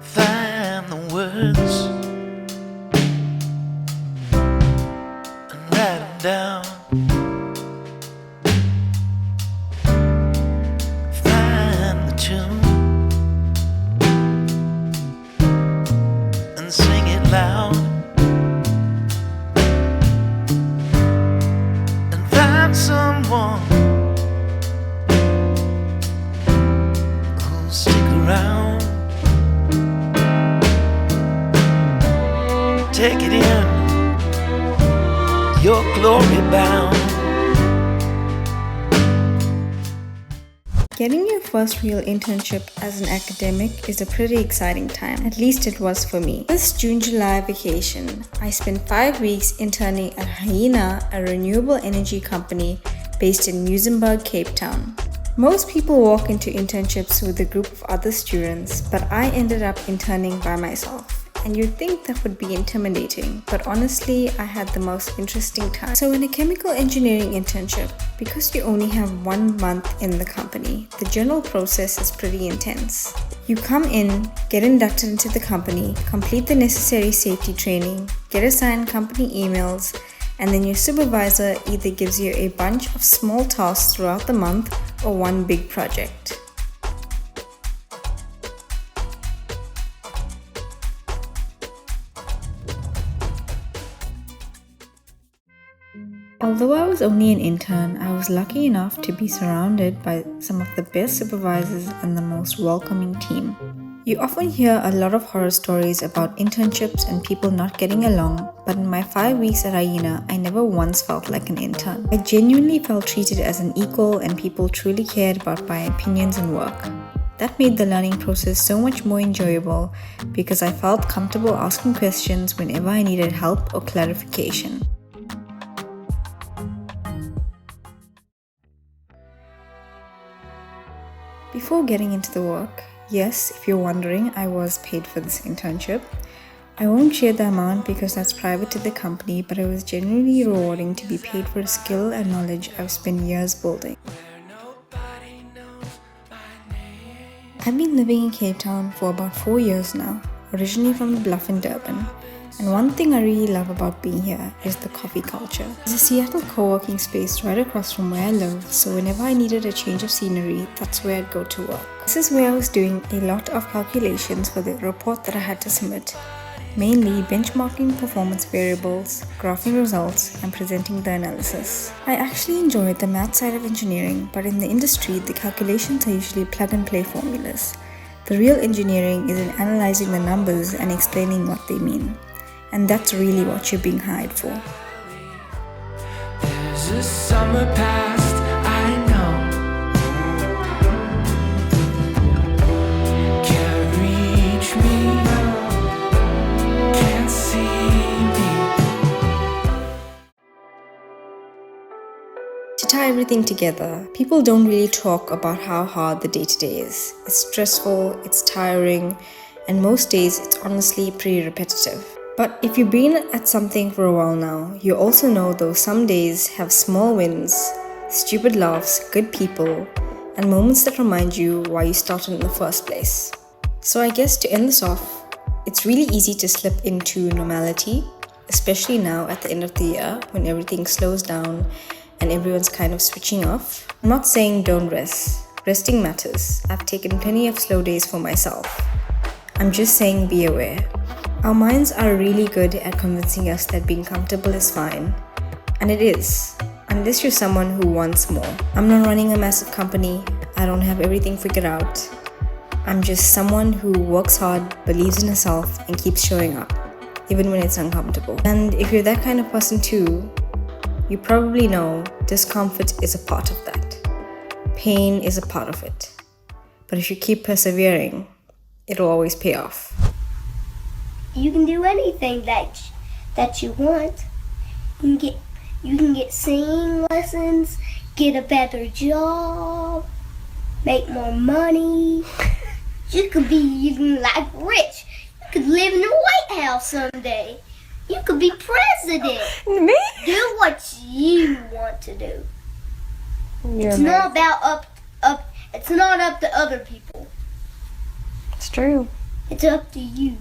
Find the words and write them down. Find the tune and sing it loud. And find someone who'll stick around. Take it in, you're glory bound. Getting your first real internship as an academic is a pretty exciting time. At least it was for me. This June-July vacation, I spent 5 weeks interning at Hyena, a renewable energy company based in Muizenberg, Cape Town. Most people walk into internships with a group of other students, but I ended up interning by myself. And you'd think that would be intimidating, but honestly, I had the most interesting time. So in a chemical engineering internship, because you only have 1 month in the company, the general process is pretty intense. You come in, get inducted into the company, complete the necessary safety training, get assigned company emails, and then your supervisor either gives you a bunch of small tasks throughout the month or one big project. Although I was only an intern, I was lucky enough to be surrounded by some of the best supervisors and the most welcoming team. You often hear a lot of horror stories about internships and people not getting along, but in my 5 weeks at Hyena, I never once felt like an intern. I genuinely felt treated as an equal and people truly cared about my opinions and work. That made the learning process so much more enjoyable because I felt comfortable asking questions whenever I needed help or clarification. Before getting into the work, yes, if you're wondering, I was paid for this internship. I won't share the amount because that's private to the company, but it was genuinely rewarding to be paid for a skill and knowledge I've spent years building. I've been living in Cape Town for about 4 years now, originally from the Bluff in Durban. And one thing I really love about being here is the coffee culture. There's a Seattle co-working space right across from where I live, so whenever I needed a change of scenery, that's where I'd go to work. This is where I was doing a lot of calculations for the report that I had to submit, mainly benchmarking performance variables, graphing results, and presenting the analysis. I actually enjoyed the math side of engineering, but in the industry, the calculations are usually plug-and-play formulas. The real engineering is in analyzing the numbers and explaining what they mean. And that's really what you're being hired for. There's a summer past, I know. Can't reach me, can't see me. To tie everything together, people don't really talk about how hard the day-to-day is. It's stressful, it's tiring, and most days it's honestly pretty repetitive. But if you've been at something for a while now, you also know those some days have small wins, stupid laughs, good people, and moments that remind you why you started in the first place. So I guess to end this off, it's really easy to slip into normality, especially now at the end of the year when everything slows down and everyone's kind of switching off. I'm not saying don't rest. Resting matters. I've taken plenty of slow days for myself. I'm just saying be aware. Our minds are really good at convincing us that being comfortable is fine. And it is, unless you're someone who wants more. I'm not running a massive company. I don't have everything figured out. I'm just someone who works hard, believes in herself, and keeps showing up, even when it's uncomfortable. And if you're that kind of person too, you probably know discomfort is a part of that. Pain is a part of it. But if you keep persevering, it'll always pay off. You can do anything that you want. You can get singing lessons, get a better job, make more money. You could be even like rich. You could live in the White House someday. You could be president. Me? Do what you want to do. You're It's not about It's not up to other people. It's true. It's up to you.